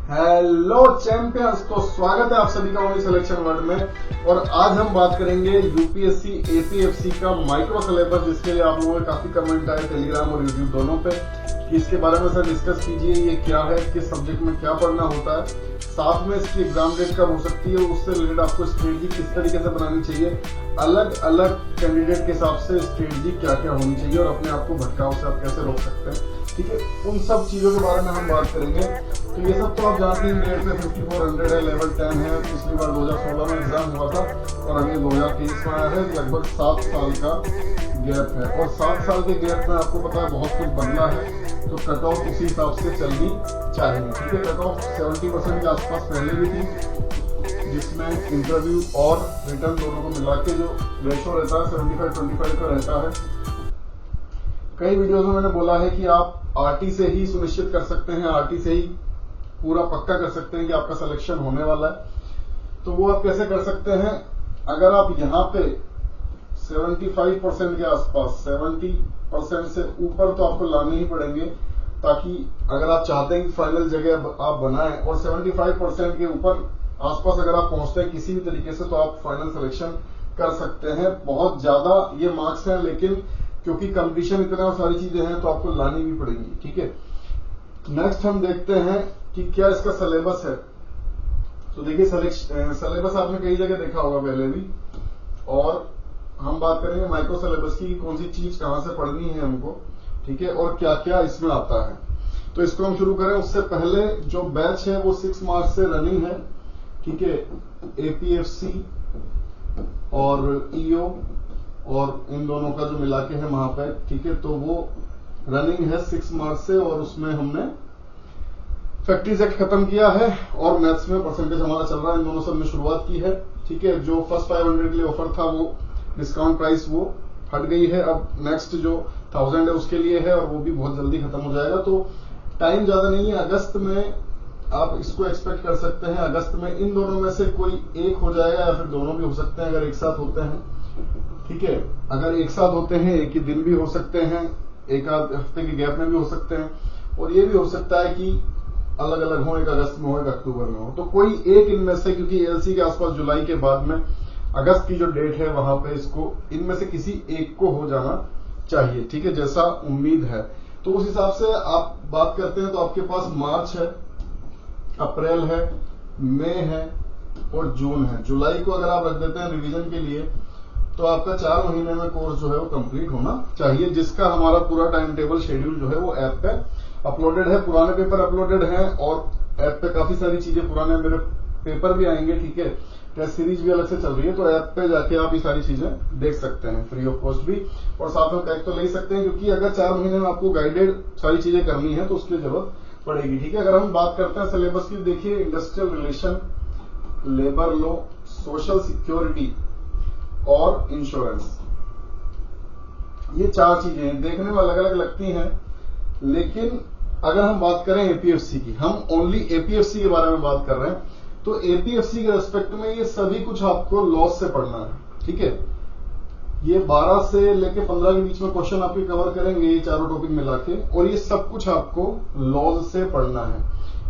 Hello champions, तो स्वागत है आप सभी का ओनली सिलेक्शन वर्ल्ड में। और आज हम बात करेंगे यूपीएससी एपीएफसी का माइक्रो सिलेबस, जिसके लिए आप लोगों के काफी कमेंट आए टेलीग्राम और यूट्यूब दोनों पे कि इसके बारे में सर डिस्कस कीजिए, ये क्या है, किस सब्जेक्ट में क्या पढ़ना होता है, साथ में इसकी एग्जाम डेट कब हो सकती है, उससे रिलेटेड आपको स्ट्रेटजी किस तरीके से बनानी चाहिए, अलग अलग कैंडिडेट के हिसाब से स्ट्रेटजी क्या क्या होनी चाहिए और अपने आप को भटकाव से आप कैसे रोक सकते हैं। ठीक है, उन सब चीजों के बारे में हम बात करेंगे। तो ये सब तो आप जानते हैं, ग्रेड पे 5400 है, लेवल 10 है। पिछली बार 2016 में एग्जाम हुआ था और अभी 2023 में आया है। लगभग 7 साल का गैप है और 7 साल के गैप में आपको पता है बहुत कुछ बदला है, तो कट ऑफ उसी हिसाब से चलनी चाहिए। ठीक है, कट ऑफ 70% के आसपास पहले भी थी, जिसमें इंटरव्यू और रिटर्न दोनों को मिला के जो रेशो रहता है 75-25 का रहता है। कई वीडियोस में मैंने बोला है कि आप आरटी से ही सुनिश्चित कर सकते हैं, आरटी से ही पूरा पक्का कर सकते हैं कि आपका सिलेक्शन होने वाला है। तो वो आप कैसे कर सकते हैं? अगर आप यहाँ पे 75% के आसपास, 70% से ऊपर तो आपको लाने ही पड़ेंगे, ताकि अगर आप चाहते हैं कि फाइनल जगह आप बनाएं, और 75% के ऊपर आसपास अगर आप पहुंचते हैं किसी भी तरीके से, तो आप फाइनल सिलेक्शन कर सकते हैं। बहुत ज्यादा ये मार्क्स हैं, लेकिन क्योंकि कंपटीशन इतना और सारी चीजें हैं तो आपको लानी भी पड़ेगी। ठीक है, नेक्स्ट हम देखते हैं कि क्या इसका सिलेबस है। तो देखिए, सिलेबस आपने कई जगह देखा होगा पहले भी, और हम बात करेंगे माइक्रो सिलेबस की, कौन सी चीज कहां से पढ़नी है हमको। ठीक है, और क्या क्या इसमें आता है। तो इसको हम शुरू करें उससे पहले जो बैच है वो 6 मार्च से रनिंग है। ठीक है, एपीएफसी और ईओ और इन दोनों का जो मिला के है वहां पे। ठीक है, तो वो रनिंग है 6 मार्च से, और उसमें हमने फैक्ट्रीज एक्ट खत्म किया है और मैथ्स में परसेंटेज हमारा चल रहा है। इन दोनों सब में शुरुआत की है। ठीक है, जो फर्स्ट 500 के लिए ऑफर था वो डिस्काउंट प्राइस वो हट गई है। अब नेक्स्ट जो 1000 है उसके लिए है, और वो भी बहुत जल्दी खत्म हो जाएगा। तो टाइम ज्यादा नहीं है, अगस्त में आप इसको एक्सपेक्ट कर सकते हैं। अगस्त में इन दोनों में से कोई एक हो जाएगा, या फिर दोनों भी हो सकते हैं अगर एक साथ होते हैं। ठीक है, अगर एक साथ होते हैं, एक ही दिन भी हो सकते हैं, एक आध हफ्ते के गैप में भी हो सकते हैं, और ये भी हो सकता है कि अलग अलग हो, एक अगस्त में हो, एक अक्टूबर में हो। तो कोई एक इनमें से, क्योंकि एलसी के आसपास जुलाई के बाद में अगस्त की जो डेट है वहां पे इसको इनमें से किसी एक को हो जाना चाहिए। ठीक है, जैसा उम्मीद है। तो उस हिसाब से आप बात करते हैं तो आपके पास मार्च है, अप्रैल है, मई है और जून है। जुलाई को अगर आप रख देते हैं रिवीजन के लिए, तो आपका 4 महीने में कोर्स जो है वो कंप्लीट होना चाहिए, जिसका हमारा पूरा टाइम टेबल शेड्यूल जो है वो ऐप पे अपलोडेड है। पुराने पेपर अपलोडेड हैं और ऐप पे काफी सारी चीजें, पुराने मेरे पेपर भी आएंगे। ठीक है, टेस्ट सीरीज भी अलग से चल रही है, तो ऐप पे जाके आप ये सारी चीजें देख सकते हैं फ्री ऑफ कॉस्ट भी, और साथ में पैक तो ले सकते हैं, क्योंकि अगर 4 महीने में आपको गाइडेड सारी चीजें करनी है तो उसकी जरूरत पड़ेगी। ठीक है, अगर हम बात करते हैं सिलेबस की, देखिए industrial relation, labour law, social security और इंश्योरेंस, ये 4 चीजें देखने में अलग अलग लगती हैं, लेकिन अगर हम बात करें एपीएफसी की, हम ओनली एपीएफसी के बारे में बात कर रहे हैं, तो एपीएफसी के रेस्पेक्ट में ये सभी कुछ आपको लॉस से पढ़ना है। ठीक है, ये 12 से लेके 15 के बीच में क्वेश्चन आपके कवर करेंगे, ये चारों टॉपिक मिला के, और ये सब कुछ आपको लॉज से पढ़ना है।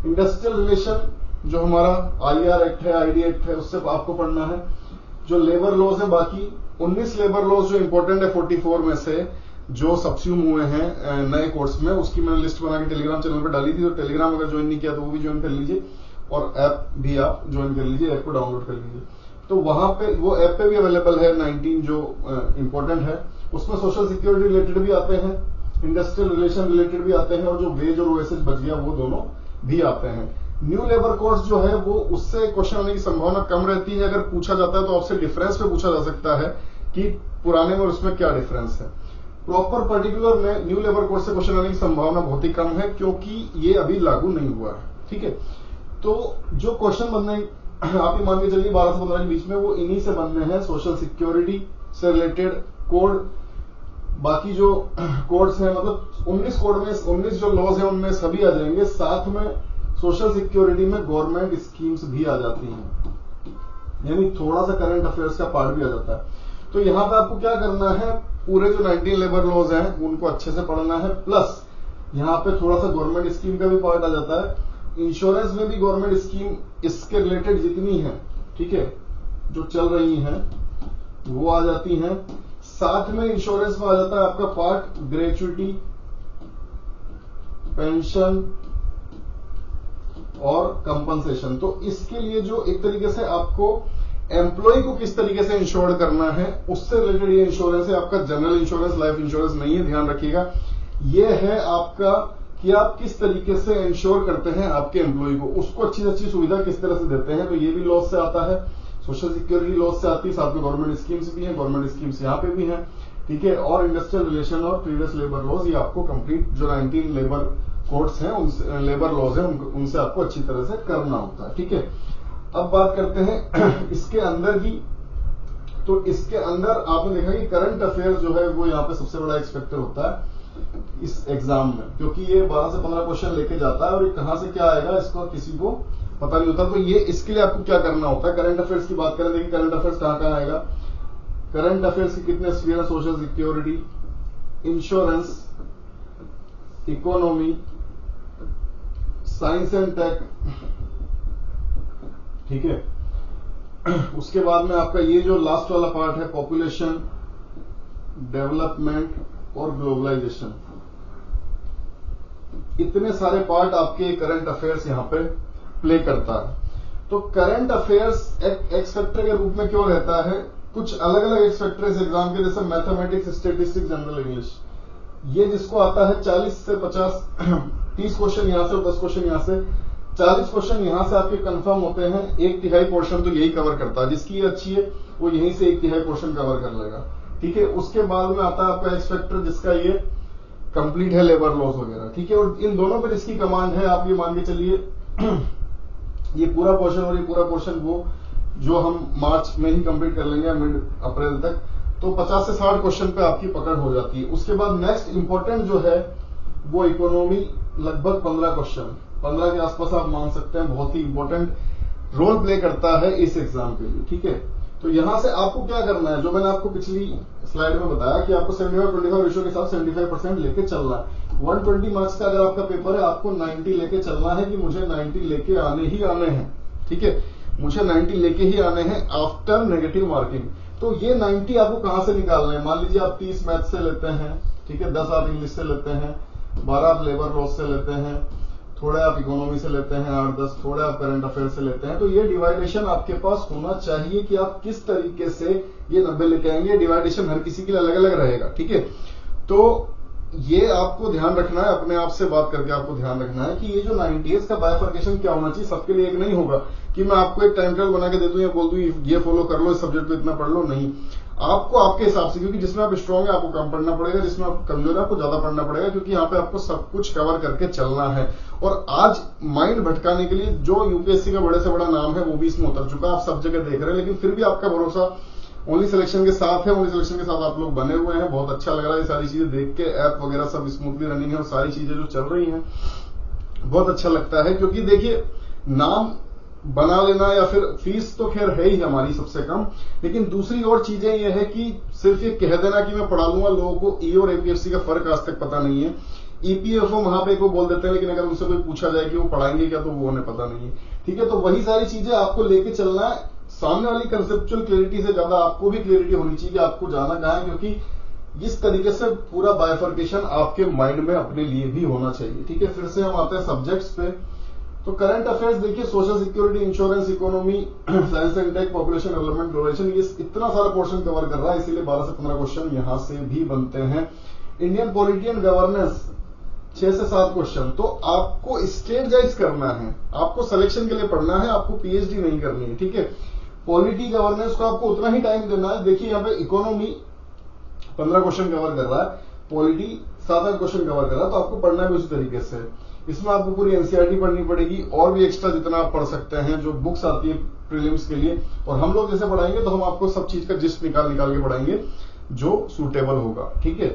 इंडस्ट्रियल रिलेशन जो हमारा आईआर एक्ट है, आईडी एक्ट है, उससे आपको पढ़ना है। जो लेबर लॉज है, बाकी 19 लेबर लॉज जो इंपॉर्टेंट है 44 में से, जो सब्स्यूम हुए हैं नए कोर्स में, उसकी मैंने लिस्ट बना के टेलीग्राम चैनल पर डाली थी। तो टेलीग्राम अगर ज्वाइन नहीं किया तो वो भी ज्वाइन कर लीजिए, और ऐप भी आप ज्वाइन कर लीजिए, ऐप को डाउनलोड कर लीजिए। तो वहां पे वो ऐप पे भी अवेलेबल है 19 जो इंपॉर्टेंट है। उसमें सोशल सिक्योरिटी रिलेटेड भी आते हैं, इंडस्ट्रियल रिलेशन रिलेटेड भी आते हैं, और जो वेज और ओएसएच बच गया वो दोनों भी आते हैं। न्यू लेबर कोर्स जो है वो, उससे क्वेश्चन आने की संभावना कम रहती है। अगर पूछा जाता है तो आपसे डिफरेंस पे पूछा जा सकता है कि पुराने में और उसमें क्या डिफरेंस है। प्रॉपर पर्टिकुलर में न्यू लेबर कोर्स से क्वेश्चन आने की संभावना बहुत ही कम है, क्योंकि ये अभी लागू नहीं हुआ है। ठीक है, तो जो क्वेश्चन बनने आप ही मान के चलिए 12 से 15 के बीच में, वो इन्हीं से बनने हैं। सोशल सिक्योरिटी से रिलेटेड कोड, बाकी जो कोड्स हैं, मतलब 19 कोड में 19 जो लॉज हैं उनमें सभी आ जाएंगे। साथ में सोशल सिक्योरिटी में गवर्नमेंट स्कीम्स भी आ जाती हैं, यानी थोड़ा सा करंट अफेयर्स का पार्ट भी आ जाता है। तो यहां पे आपको क्या करना है, पूरे जो 19 लेबर लॉज हैं उनको अच्छे से पढ़ना है, प्लस यहाँ पे थोड़ा सा गवर्नमेंट स्कीम का भी पार्ट आ जाता है, इंश्योरेंस में भी गवर्नमेंट स्कीम इसके रिलेटेड जितनी है, ठीक है, जो चल रही हैं वो आ जाती हैं। साथ में इंश्योरेंस में आ जाता है आपका पार्ट ग्रेचुइटी, पेंशन और कंपनसेशन। तो इसके लिए जो एक तरीके से आपको एम्प्लॉय को किस तरीके से इंश्योर करना है उससे रिलेटेड ये इंश्योरेंस है। आपका जनरल इंश्योरेंस, लाइफ इंश्योरेंस नहीं है, ध्यान रखिएगा। ये है आपका कि आप किस तरीके से इंश्योर करते हैं आपके एम्प्लॉय को, उसको अच्छी से अच्छी सुविधा किस तरह से देते हैं। तो ये भी लॉस से आता है, सोशल सिक्योरिटी लॉस से आती है, साथ में गवर्नमेंट स्कीम्स भी हैं, गवर्नमेंट स्कीम्स यहाँ पे भी हैं, ठीक है। और इंडस्ट्रियल रिलेशन और प्रीवियस लेबर लॉज, ये आपको कंप्लीट जो 19 लेबर कोड्स हैं, उनसे लेबर लॉज है, उनसे आपको अच्छी तरह से करना होता है, ठीक है। अब बात करते हैं इसके अंदर की। तो इसके अंदर आपने देखा कि करंट अफेयर्स जो है वो यहाँ पे सबसे बड़ा एक्सपेक्टर होता है इस एग्जाम में, क्योंकि ये 12 से 15 क्वेश्चन लेके जाता है और ये कहां से क्या आएगा इसको किसी को पता नहीं होता। तो ये इसके लिए आपको क्या करना होता है, करंट अफेयर्स की बात करें। देखिए करंट अफेयर्स कहां आएगा, करंट अफेयर्स के कितने स्फीयर है, social security, insurance, economy, science and tech, ठीक है। उसके बाद में आपका ये जो लास्ट वाला पार्ट है, पॉपुलेशन, डेवलपमेंट और ग्लोबलाइजेशन। इतने सारे पार्ट आपके करंट अफेयर्स यहां पे प्ले करता है। तो करंट अफेयर्स एक एक्स फैक्टर के रूप में क्यों रहता है, कुछ अलग अलग एक्स फैक्टर इस एग्जाम के, जैसे मैथमेटिक्स, स्टेटिस्टिक्स, जनरल इंग्लिश। ये जिसको आता है 40 से 50, 30 क्वेश्चन यहां से और 10 क्वेश्चन यहां से, 40 क्वेश्चन यहां से आपके कंफर्म होते हैं। 1/3 पोर्शन तो यही कवर करता है, जिसकी ये अच्छी है वो यहीं से 1/3 पोर्शन कवर कर लेगा, ठीक है। उसके बाद में आता है आपका एक्स फैक्टर जिसका ये कंप्लीट है, लेबर लॉस वगैरह, ठीक है। और इन दोनों पे जिसकी कमांड है, आप ये मान के चलिए ये पूरा पोर्शन और ये पूरा पोर्शन वो जो हम मार्च में ही कंप्लीट कर लेंगे, मिड अप्रैल तक, तो 50 से 60 क्वेश्चन पे आपकी पकड़ हो जाती है। उसके बाद नेक्स्ट इंपॉर्टेंट जो है वो इकोनॉमी, लगभग 15 क्वेश्चन, 15 के आसपास आप मान सकते हैं, बहुत ही इंपॉर्टेंट रोल प्ले करता है इस एग्जाम के लिए, ठीक है। तो यहां से आपको क्या करना है, जो मैंने आपको पिछली स्लाइड में बताया कि आपको 75-25 रेशियो के साथ 75% लेके चलना है। 120 मार्क्स का अगर आपका पेपर है, आपको 90 लेके चलना है कि मुझे 90 लेके आने ही आने हैं, ठीक है, मुझे 90 लेके ही आने हैं आफ्टर नेगेटिव मार्किंग। तो ये 90 आपको कहां से निकालना है, मान लीजिए आप 30 मैथ से लेते हैं, ठीक है, 10 आप इंग्लिश से लेते हैं, 12 आप लेबर लॉस से लेते हैं, थोड़े आप इकोनॉमी से लेते हैं, 8-10 थोड़े आप करंट अफेयर से लेते हैं। तो ये डिवाइडेशन आपके पास होना चाहिए कि आप किस तरीके से ये 90 लेके आएंगे। डिवाइडेशन हर किसी के लिए अलग अलग रहेगा, ठीक है। तो ये आपको ध्यान रखना है, अपने आप से बात करके आपको ध्यान रखना है कि ये जो 90 का बाइफर्केशन क्या होना चाहिए, सबके लिए एक नहीं होगा कि मैं आपको एक टाइम टेबल बना के दे दूं या बोल दूं ये फॉलो कर लो, इस सब्जेक्ट पे इतना पढ़ लो, नहीं। आपको आपके हिसाब से, क्योंकि जिसमें आप स्ट्रांग है आपको कम पढ़ना पड़ेगा, जिसमें आप कमजोर है आपको ज्यादा पढ़ना पड़ेगा, क्योंकि यहाँ पे आपको सब कुछ कवर करके चलना है। और आज माइंड भटकाने के लिए जो यूपीएससी का बड़े से बड़ा नाम है वो भी इसमें उतर चुका है, आप सब जगह देख रहे हैं, लेकिन फिर भी आपका भरोसा ओनली सिलेक्शन के साथ है। ओनली सिलेक्शन के साथ आप लोग बने हुए हैं, बहुत अच्छा लग रहा है ये सारी चीजें देख के। ऐप वगैरह सब स्मूथली रनिंग है और सारी चीजें जो चल रही हैं बहुत अच्छा लगता है, क्योंकि देखिए नाम बना लेना या फिर फीस तो खैर है ही हमारी सबसे कम, लेकिन दूसरी और चीजें ये है कि सिर्फ ये कह देना कि मैं पढ़ा लूंगा, लोगों को ई और एपीएफसी का फर्क आज तक पता नहीं है। ईपीएफओ वहां पे को बोल देते हैं, लेकिन अगर उनसे कोई पूछा जाए कि वो पढ़ाएंगे क्या तो वो उन्हें पता नहीं है, ठीक है। तो वही सारी चीजें आपको लेके चलना है। सामने वाली कंसेप्चुअल क्लियरिटी से ज्यादा आपको भी क्लियरिटी होनी चाहिए कि आपको जाना कहां है, क्योंकि इस तरीके से पूरा बाइफर्केशन आपके माइंड में अपने लिए भी होना चाहिए, ठीक है। फिर से हम आते हैं सब्जेक्ट्स पे। तो करंट अफेयर्स देखिए, social security, insurance, economy, science and tech, population development, globalisation, ये इतना सारा पोर्शन कवर कर रहा है, इसीलिए 12 से 15 क्वेश्चन यहां से भी बनते हैं। इंडियन पॉलिटी एंड गवर्नेंस 6 से 7 क्वेश्चन। तो आपको स्ट्रेटजाइज करना है, आपको सिलेक्शन के लिए पढ़ना है, आपको पीएचडी नहीं करनी है, ठीक है। पॉलिटी गवर्नेंस को आपको उतना ही टाइम देना है। देखिए यहाँ पे इकोनॉमी 15 क्वेश्चन कवर कर रहा है, पॉलिटी 7-8 क्वेश्चन कवर कर रहा है, तो आपको पढ़ना भी उसी तरीके से। इसमें आपको पूरी एनसीईआरटी पढ़नी पड़ेगी और भी एक्स्ट्रा जितना आप पढ़ सकते हैं, जो बुक्स आती है प्रीलिम्स के लिए। और हम लोग जैसे पढ़ाएंगे तो हम आपको सब चीज का जिस्ट निकाल के पढ़ाएंगे जो सूटेबल होगा, ठीक है।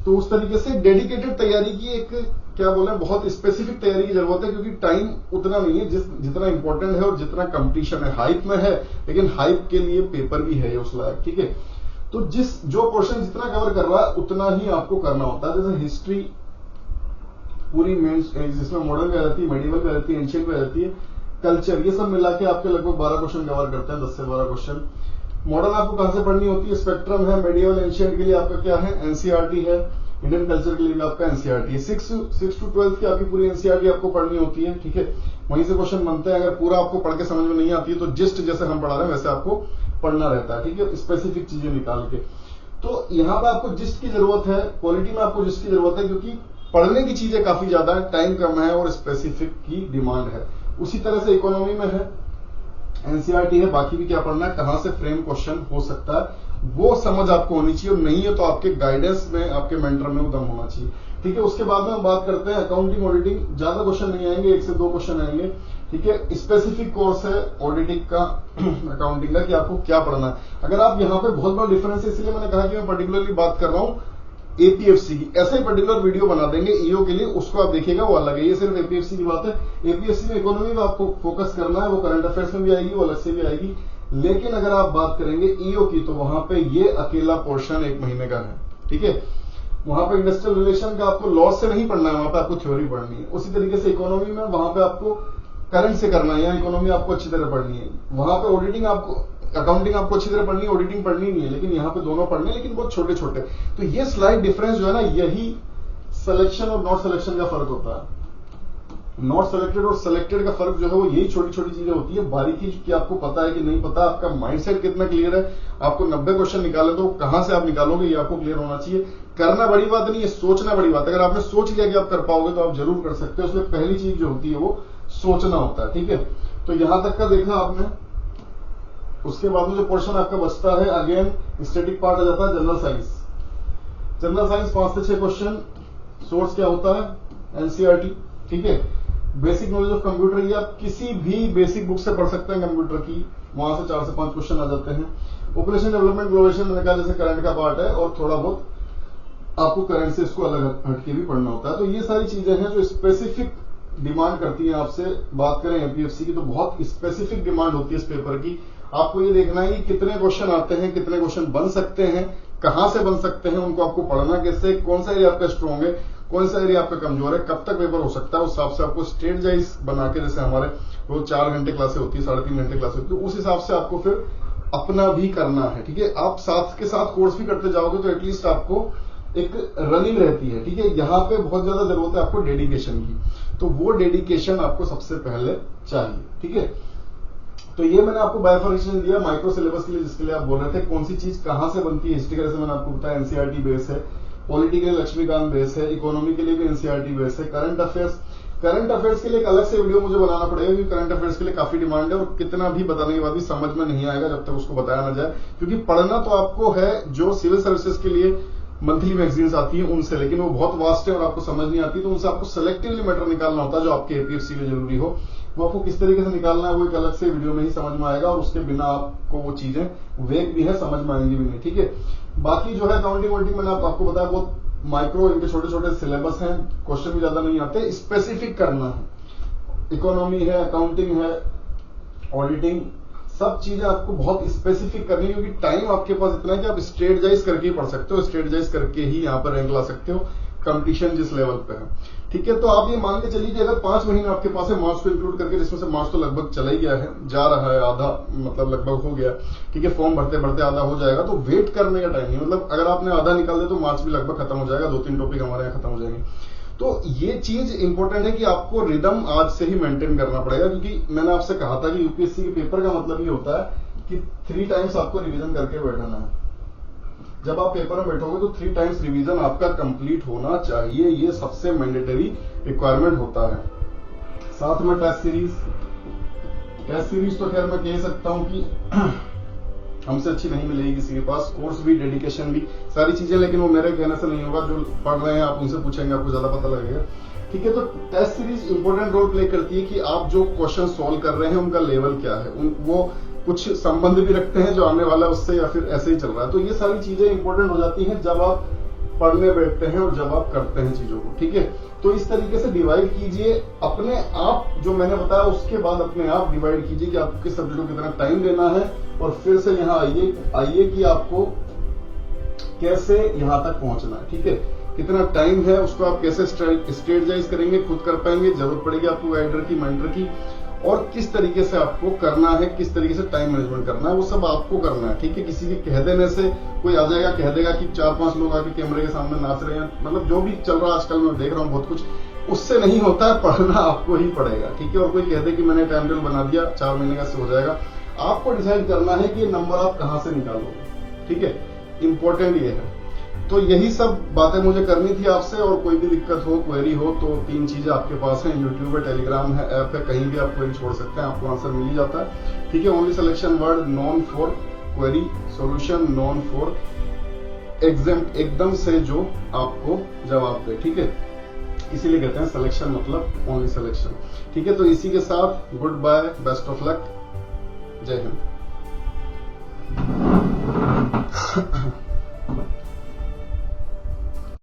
तो उस तरीके से डेडिकेटेड तैयारी की एक क्या बोले, बहुत स्पेसिफिक तैयारी की जरूरत है, क्योंकि टाइम उतना नहीं है जितना इंपॉर्टेंट है और जितना कंपटीशन है। हाइप में है, लेकिन हाइप के लिए पेपर भी है उस लायक, ठीक है। तो जो पोर्शन जितना कवर कर रहा है उतना ही आपको करना होता है। जैसे हिस्ट्री, पूरी मेन जिसमें मॉडर्न भी आ जाती है, मेडिवल भी आ जाती है, एंशियंट भी आ जाती है, कल्चर, ये सब मिला के आपके लगभग 12 क्वेश्चन कवर करते हैं, 10 से 12 क्वेश्चन। मॉडर्न आपको कहां से पढ़नी होती है? स्पेक्ट्रम है, मेडिवल एंशियंट के लिए आपका क्या है? एनसीईआरटी है, इंडियन कल्चर के लिए भी आपका एनसीईआरटी है। 6 to 12 की आपकी पूरी एनसीईआरटी आपको पढ़नी होती है, ठीक है। वहीं से क्वेश्चन बनते हैं। अगर पूरा आपको पढ़ के समझ में नहीं आती है तो जिस्ट जैसे हम पढ़ा रहे हैं वैसे आपको पढ़ना रहता है, ठीक है, स्पेसिफिक चीजें निकाल के। तो यहाँ पे आपको जिस्ट की जरूरत है, क्वालिटी में आपको जिस्ट की जरूरत है, क्योंकि पढ़ने की चीजें काफी ज्यादा है, टाइम कम है और स्पेसिफिक की डिमांड है। उसी तरह से इकोनॉमी में है, एनसीईआरटी है, बाकी भी क्या पढ़ना है, कहां से फ्रेम क्वेश्चन हो सकता है वो समझ आपको होनी चाहिए, और नहीं है तो आपके गाइडेंस में, आपके मेंटर में वो दम होना चाहिए, ठीक है। उसके बाद में हम बात करते हैं अकाउंटिंग ऑडिटिंग। ज्यादा क्वेश्चन नहीं आएंगे, 1 से 2 क्वेश्चन आएंगे, ठीक है। स्पेसिफिक कोर्स है ऑडिटिंग का, अकाउंटिंग का, कि आपको क्या पढ़ना है। अगर आप यहाँ पे बहुत बड़ा डिफरेंस है, इसलिए मैंने कहा कि मैं पर्टिकुलरली बात कर रहा हूँ एपीएफसी की। ऐसे ही पर्टिकुलर वीडियो बना देंगे ईओ के लिए, उसको आप देखिएगा, वो अलग है। ये सिर्फ एपीएफसी की बात है। एपीएफसी में इकोनॉमी में आपको फोकस करना है, वो करंट अफेयर्स में भी आएगी, वो अलग से भी आएगी। लेकिन अगर आप बात करेंगे ईओ की, तो वहां पे ये अकेला पोर्शन 1 महीने का है, ठीक है। वहां पे इंडस्ट्रियल रिलेशन का आपको लॉस से नहीं पढ़ना है, वहां पे आपको थ्योरी पढ़नी है। उसी तरीके से इकोनॉमी में वहां पे आपको करंट से करना है, या इकोनॉमी आपको अच्छी तरह पढ़नी है। वहां पे ऑडिटिंग आपको, अकाउंटिंग आपको अच्छी तरह पढ़नी है, ऑडिटिंग पढ़नी नहीं है, लेकिन यहाँ पे दोनों पढ़ने हैं, लेकिन बहुत छोटे छोटे। तो ये स्लाइड डिफरेंस जो है ना, यही सिलेक्शन और नॉट सिलेक्शन का फर्क होता है। नॉट सिलेक्टेड और सिलेक्टेड का फर्क जो है वो यही छोटी छोटी चीजें होती है। बारीकी कि आपको पता है कि नहीं पता, आपका माइंडसेट कितना क्लियर है, आपको 90 क्वेश्चन निकाले तो कहां से आप निकालोगे ये आपको क्लियर होना चाहिए। करना बड़ी बात नहीं है, सोचना बड़ी बात है। अगर आपने सोच लिया कि आप कर पाओगे तो आप जरूर कर सकते हो। उसमें पहली चीज जो होती है वो सोचना होता है, ठीक है। तो यहां तक का देखा आपने। उसके बाद में जो पोर्शन आपका बचता है, अगेन स्टैटिक पार्ट आ जाता है, जनरल साइंस। जनरल साइंस 5 से 6 क्वेश्चन। सोर्स क्या होता है? एनसीईआरटी, ठीक है। बेसिक नॉलेज ऑफ कंप्यूटर, ये आप किसी भी बेसिक बुक से पढ़ सकते हैं कंप्यूटर की, वहां से 4 से 5 क्वेश्चन आ जाते हैं। पॉपुलेशन डेवलपमेंट ग्लोबलाइजेशन मैंने कहा जैसे करंट का पार्ट है, और थोड़ा बहुत आपको करंट से इसको अलग हटके भी पढ़ना होता है। तो ये सारी चीजें हैं जो स्पेसिफिक डिमांड करती है आपसे। बात करें एपीएफसी की तो बहुत स्पेसिफिक डिमांड होती है इस पेपर की। आपको ये देखना है कि कितने क्वेश्चन आते हैं, कितने क्वेश्चन बन सकते हैं, कहां से बन सकते हैं, उनको आपको पढ़ना कैसे, कौन सा एरिया आपका स्ट्रॉन्ग है, कौन सा एरिया आपका कमजोर है, कब तक पेपर हो सकता है, उस हिसाब से आपको स्ट्रेटजाइज बना के, जैसे हमारे रोज 4 घंटे क्लासे होती है, 3.5 घंटे क्लासे होती है, तो उस हिसाब से आपको फिर अपना भी करना है, ठीक है। आप साथ के साथ कोर्स भी करते जाओगे तो एटलीस्ट आपको एक रनिंग रहती है, ठीक है। यहाँ पे बहुत ज्यादा जरूरत है आपको डेडिकेशन की, तो वो डेडिकेशन आपको सबसे पहले चाहिए, ठीक है। तो ये मैंने आपको बाइफर्केशन दिया माइक्रो सिलेबस के लिए, जिसके लिए आप बोल रहे थे कौन सी चीज कहां से बनती है। हिस्ट्री का जैसे मैंने आपको बताया एनसीईआरटी बेस है, पॉलिटी के लिए लक्ष्मीकांत बेस है, इकोनॉमी के लिए भी एनसीईआरटी बेस है। करंट अफेयर्स के लिए एक अलग से वीडियो मुझे बनाना पड़ेगा, क्योंकि करंट अफेयर्स के लिए काफी डिमांड है, और कितना भी बताने के बाद भी समझ में नहीं आएगा जब तक उसको बताया ना जाए। क्योंकि पढ़ना तो आपको है जो सिविल सर्विसेज के लिए मंथली मैगजीन्स आती है उनसे, लेकिन वो बहुत वास्ट है और आपको समझ नहीं आती, तो उनसे आपको सेलेक्टिवली मैटर निकालना होता है जो आपके एपीएफसी के जरूरी हो। वो आपको किस तरीके से निकालना है वो एक अलग से वीडियो में ही समझ में आएगा, और उसके बिना आपको वो चीजें वेग भी है, समझ में आएंगी भी नहीं, ठीक है। बाकी जो है अकाउंटिंग मैंने आपको बताया वो माइक्रो, इनके छोटे छोटे सिलेबस हैं, क्वेश्चन भी ज्यादा नहीं आते, स्पेसिफिक करना है। इकोनॉमी है, अकाउंटिंग है, ऑडिटिंग, सब चीजें आपको बहुत स्पेसिफिक करनी है, क्योंकि टाइम आपके पास इतना है कि आप स्ट्रेटजाइज करके ही पढ़ सकते हो, स्ट्रेटजाइज करके ही यहाँ पर रैंक ला सकते हो, कंपटीशन जिस लेवल पे है, ठीक है। तो आप ये मान के चलिए कि अगर 5 महीने आपके पास है, मार्च को इंक्लूड करके, जिसमें से मार्च तो लगभग चला ही गया है, जा रहा है आधा, मतलब लगभग हो गया, ठीक है। फॉर्म भरते भरते आधा हो जाएगा, तो वेट करने का टाइम नहीं, मतलब अगर आपने आधा निकाल दिया तो मार्च भी लगभग खत्म हो जाएगा, 2-3 टॉपिक हमारे यहाँ खत्म हो जाएंगे। तो ये चीज इंपॉर्टेंट है कि आपको रिदम आज से ही मेंटेन करना पड़ेगा, क्योंकि मैंने आपसे कहा था कि यूपीएससी के पेपर का मतलब ये होता है कि 3 टाइम्स आपको रिवीजन करके बैठना है। जब आप पेपर में बैठोगे तो 3 टाइम्स रिवीजन आपका कंप्लीट होना चाहिए, ये सबसे मैंडेटरी रिक्वायरमेंट होता है। साथ में टेस्ट सीरीज तो खैर मैं कह सकता हूं कि हमसे अच्छी नहीं मिलेगी किसी के पास, कोर्स भी, डेडिकेशन भी, सारी चीजें, लेकिन वो मेरे कहने से नहीं होगा। जो पढ़ रहे हैं आप उनसे पूछेंगे, आपको ज्यादा पता लगेगा, ठीक है। तो test series important role play करती है कि आप जो क्वेश्चन सॉल्व कर रहे हैं उनका लेवल क्या है, वो कुछ संबंध भी रखते हैं जो आने वाला है उससे, या फिर ऐसे ही चल रहा है। तो ये सारी चीजें इंपॉर्टेंट हो जाती हैं जब आप पढ़ने बैठते हैं और जब आप करते हैं चीजों को, ठीक है। तो इस तरीके से डिवाइड कीजिए अपने आप, जो मैंने बताया उसके बाद अपने आप डिवाइड कीजिए कि आपको किस सब्जेक्ट को कितना टाइम देना है, और फिर से यहाँ आइए कि आपको कैसे यहां तक पहुंचना है, ठीक है। कितना टाइम है, उसको आप कैसे स्ट्रेटजाइज करेंगे, खुद कर पाएंगे, जरूरत पड़ेगी आपको गाइडर की, मेंटर की, और किस तरीके से आपको करना है, किस तरीके से टाइम मैनेजमेंट करना है, वो सब आपको करना है। ठीक है, किसी के कह देने से कोई आ जाएगा कह देगा कि 4-5 लोग आके कैमरे के सामने नाच रहे हैं, मतलब जो भी चल रहा है आजकल मैं देख रहा हूँ बहुत कुछ, उससे नहीं होता है, पढ़ना आपको ही पड़ेगा। ठीक है, और कोई कह दे कि मैंने टाइम टेबल बना दिया 4 महीने का से हो जाएगा, आपको डिसाइड करना है कि ये नंबर आप कहां से निकालोगे। ठीक है, इंपॉर्टेंट ये है। तो यही सब बातें मुझे करनी थी आपसे, और कोई भी दिक्कत हो, क्वेरी हो, तो 3 चीजें आपके पास हैं, यूट्यूब है, टेलीग्राम है, ऐप है, कहीं भी आप क्वेरी छोड़ सकते हैं, आपको आंसर मिल ही जाता है। ठीक है, only selection word, non for query solution, non for exam, एकदम से जो आपको जवाब दे। ठीक है, इसीलिए कहते हैं सिलेक्शन मतलब ओनली सिलेक्शन। ठीक है, तो इसी के साथ good bye, best of luck, जय हिंद।